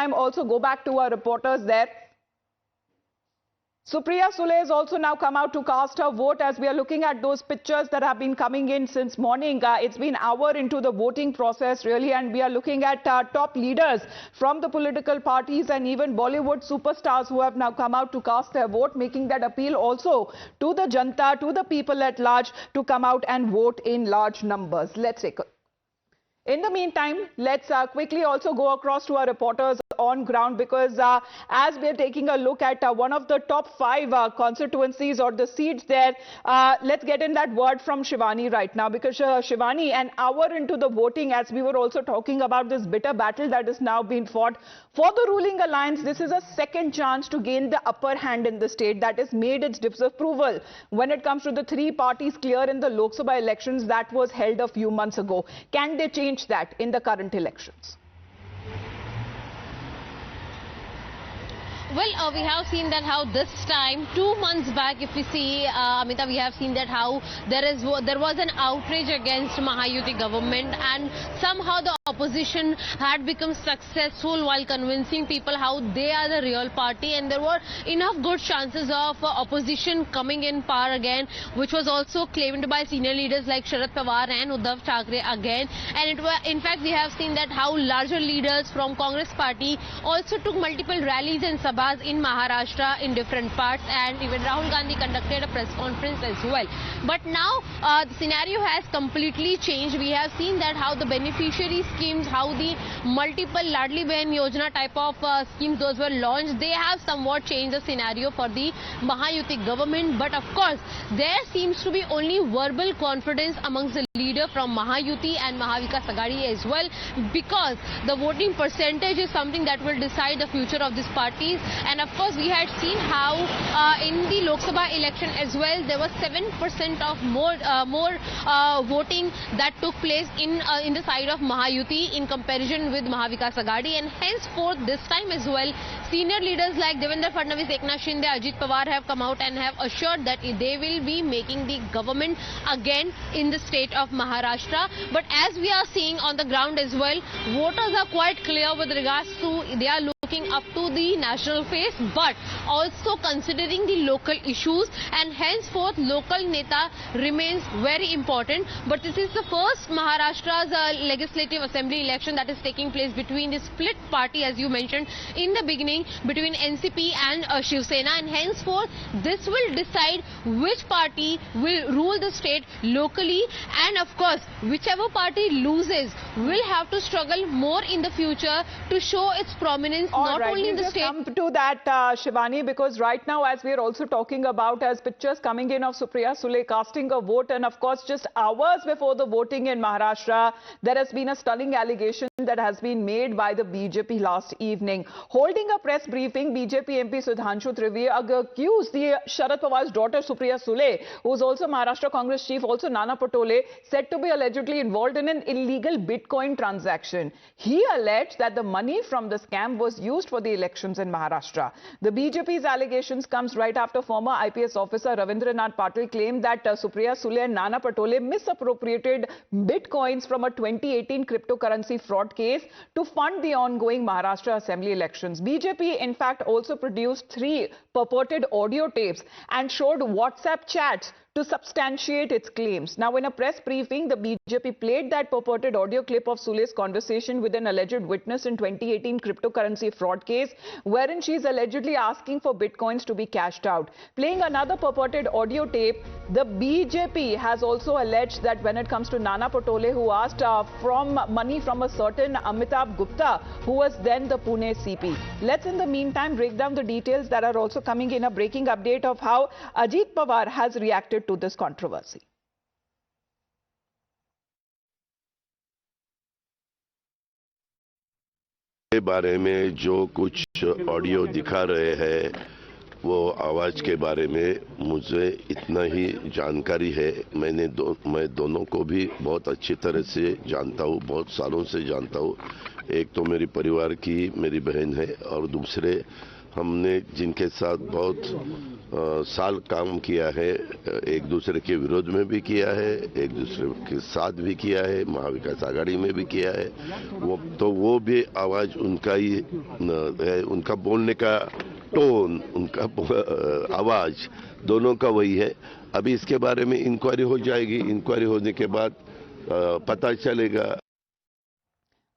meantime, also go back to our reporters there. Supriya Sule has also now come out to cast her vote. As we are looking at those pictures that have been coming in since morning, it's been an hour into the voting process really, and we are looking at top leaders from the political parties and even Bollywood superstars who have now come out to cast their vote, making that appeal also to the Janta, to the people at large, to come out and vote in large numbers. Let's take a In the meantime, let's quickly also go across to our reporters on ground, because as we're taking a look at one of the top 5 constituencies or the seats there, let's get in that word from Shivani right now, because Shivani, an hour into the voting, as we were also talking about this bitter battle that is now being fought for the ruling alliance, this is a second chance to gain the upper hand in the state that has made its disapproval when it comes to the 3 parties clear in the Lok Sabha elections that was held a few months ago. Can they change that in the current elections? Well, we have seen that how this time, 2 months back, if we see, Amita, we have seen that how there was an outrage against Mahayuti government, and somehow the opposition had become successful while convincing people how they are the real party, and there were enough good chances of opposition coming in power again, which was also claimed by senior leaders like Sharad Pawar and Uddhav Thackeray again. And in fact, we have seen that how larger leaders from Congress party also took multiple rallies and sabhas in Maharashtra in different parts, and even Rahul Gandhi conducted a press conference as well. But now the scenario has completely changed. We have seen that how the beneficiary schemes, how the multiple Ladli Behan Yojana type of schemes those were launched, they have somewhat changed the scenario for the Mahayuti government. But of course, there seems to be only verbal confidence amongst the leader from Mahayuti and Mahavikas Aghadi as well, because the voting percentage is something that will decide the future of these parties. And of course, we had seen how in the Lok Sabha election as well, there was 7% of more voting that took place in the side of Mahayuti in comparison with Mahavikas Aghadi. And henceforth, this time as well, senior leaders like Devendra Fadnavis, Eknath Shinde, Ajit Pawar have come out and have assured that they will be making the government again in the state of Maharashtra. But as we are seeing on the ground as well, voters are quite clear with regards to they are looking up to the national face, but also considering the local issues, and henceforth local neta remains very important. But this is the first Maharashtra's legislative assembly election that is taking place between the split party, as you mentioned in the beginning, between NCP and Shiv Sena, and henceforth this will decide which party will rule the state locally, and of course whichever party loses will have to struggle more in the future to show its prominence not only in the state. Come to that, Shivani, because right now, as we are also talking about, as pictures coming in of Supriya Sule casting a vote, and of course just hours before the voting in Maharashtra, there has been a stunning allegation that has been made by the BJP last evening. Holding a press briefing, BJP MP Sudhanshu Trivedi accused the Sharad Pawar's daughter Supriya Sule, who is also Maharashtra Congress chief, also Nana Patole, said to be allegedly involved in an illegal Bitcoin transaction. He alleged that the money from the scam was used for the elections in Maharashtra. The BJP's allegations comes right after former IPS officer Ravindranath Patil claimed that Supriya Sule and Nana Patole misappropriated Bitcoins from a 2018 cryptocurrency fraud case to fund the ongoing Maharashtra Assembly elections. BJP, in fact, also produced 3 purported audio tapes and showed WhatsApp chats to substantiate its claims. Now, in a press briefing, the BJP played that purported audio clip of Sule's conversation with an alleged witness in 2018 cryptocurrency fraud case, wherein she is allegedly asking for bitcoins to be cashed out. Playing another purported audio tape, the BJP has also alleged that when it comes to Nana Patole, who asked from money from a certain Amitabh Gupta, who was then the Pune CP. Let's in the meantime break down the details that are also coming in a breaking update of how Ajit Pawar has reacted to this controversy. के बारे में जो कुछ audio दिखा रहे हैं वो आवाज के बारे में मुझे इतना ही जानकारी है। मैं दोनों को भी बहुत अच्छी तरह से जानता हूँ, बहुत सालों से जानता हूँ। एक तो मेरी परिवार की मेरी बहन है और दूसरे हमने जिनके साथ बहुत साल काम किया है, एक दूसरे के विरोध में भी किया है, एक दूसरे के साथ भी किया है, महाविकास आघाड़ी में भी किया है, वो भी आवाज उनका ही है, उनका बोलने का टोन, उनका आवाज दोनों का वही है। अभी इसके बारे में इंक्वायरी हो जाएगी, इंक्वायरी होने के बाद पता चलेगा।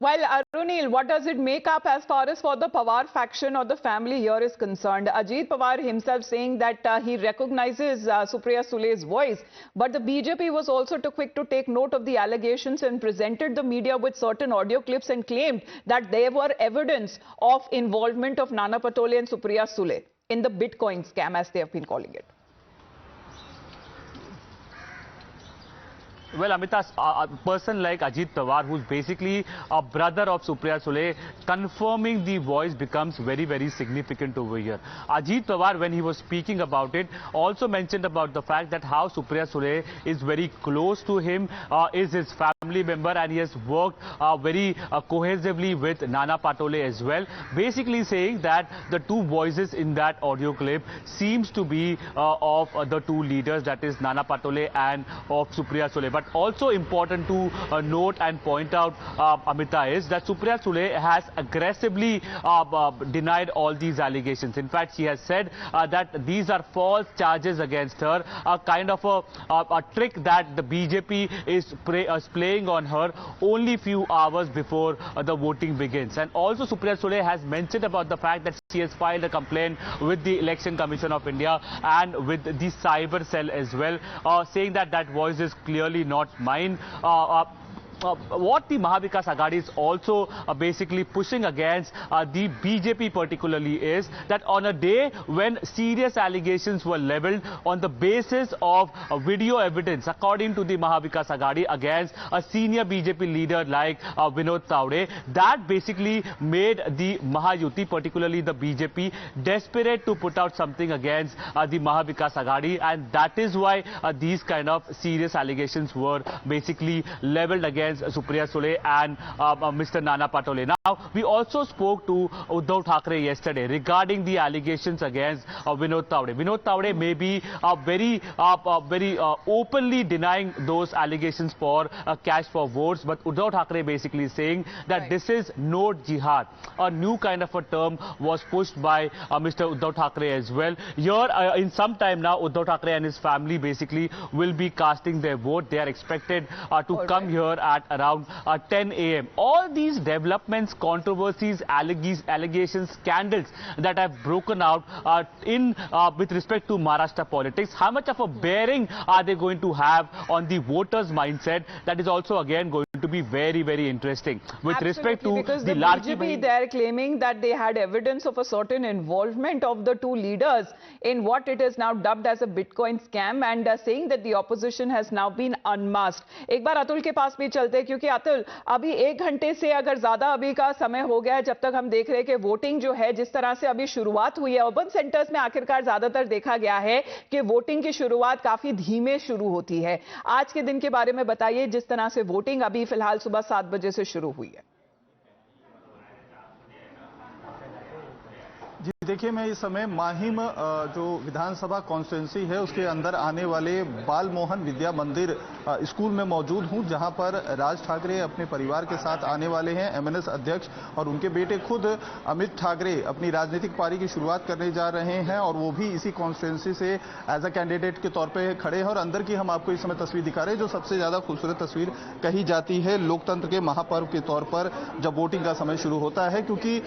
Well, Arunil, what does it make up as far as for the Pawar faction or the family here is concerned? Ajit Pawar himself saying that he recognizes Supriya Sule's voice, but the BJP was also too quick to take note of the allegations and presented the media with certain audio clips and claimed that there were evidence of involvement of Nana Patole and Supriya Sule in the Bitcoin scam, as they have been calling it. Well, Amita, a person like Ajit Pawar, who's basically a brother of Supriya Sule, confirming the voice becomes very, very significant over here. Ajit Pawar, when he was speaking about it, also mentioned about the fact that how Supriya Sule is very close to him, is his family member, and he has worked very cohesively with Nana Patole as well. Basically saying that the two voices in that audio clip seems to be of the two leaders, that is Nana Patole and of Supriya Sule. But also important to note and point out, Amita, is that Supriya Sule has aggressively denied all these allegations. In fact, she has said that these are false charges against her, a kind of a trick that the BJP is playing on her only few hours before the voting begins. And also Supriya Sule has mentioned about the fact that she has filed a complaint with the Election Commission of India and with the Cyber Cell as well, saying that that voice is clearly not mine. What the Mahavikas Aghadi is also basically pushing against the BJP particularly is that on a day when serious allegations were leveled on the basis of video evidence, according to the Mahavikas Aghadi, against a senior BJP leader like Vinod Tawde, that basically made the Mahayuti, particularly the BJP, desperate to put out something against the Mahavikas Aghadi, and that is why these kind of serious allegations were basically leveled against Supriya Sule and Mr. Nana Patole. Now, we also spoke to Uddhav Thackeray yesterday regarding the allegations against Vinod Tawde. Vinod Tawde may be very openly denying those allegations for cash for votes, but Uddhav Thackeray basically saying that this is no jihad. A new kind of a term was pushed by Mr. Uddhav Thackeray as well. Here, in some time now, Uddhav Thackeray and his family basically will be casting their vote. They are expected to come here at around 10 a.m. All these developments, controversies, allegations, scandals that have broken out with respect to Maharashtra politics, how much of a bearing are they going to have on the voters' mindset? That is also again going to be very, very interesting. With Absolutely, respect to because the Larki BJP, they are claiming that they had evidence of a certain involvement of the two leaders in what it is now dubbed as a Bitcoin scam, and saying that the opposition has now been unmasked. एक बार अतुल के पास भी चलते हैं, क्योंकि अतुल, अभी 1 घंटे से अगर ज्यादा अभी का समय हो गया है जब तक हम देख रहे हैं कि वोटिंग जो है जिस तरह से अभी शुरुआत हुई है, अर्बन सेंटर्स में आखिरकार ज्यादातर देखा गया है कि वोटिंग की शुरुआत काफी धीमे शुरू होती है। आज के दिन के बारे में बताइए, जिस तरह से वोटिंग अभी फिलहाल सुबह 7 बजे से शुरू हुई है। जी देखिए, मैं इस समय माहिम जो विधानसभा कॉन्स्टिट्यूंसी है उसके अंदर आने वाले बाल मोहन विद्या मंदिर स्कूल में मौजूद हूं, जहां पर राज ठाकरे अपने परिवार के साथ आने वाले हैं। एमएनएस अध्यक्ष और उनके बेटे खुद अमित ठाकरे अपनी राजनीतिक पारी की शुरुआत करने जा रहे हैं, और वो भी इसी कॉन्स्टिट्यूंसी से एज अ कैंडिडेट के तौर पर खड़े हैं। और अंदर की हम आपको इस समय तस्वीर दिखा रहे हैं, जो सबसे ज्यादा खूबसूरत तस्वीर कही जाती है लोकतंत्र के महापर्व के तौर पर जब वोटिंग का समय शुरू होता है, क्योंकि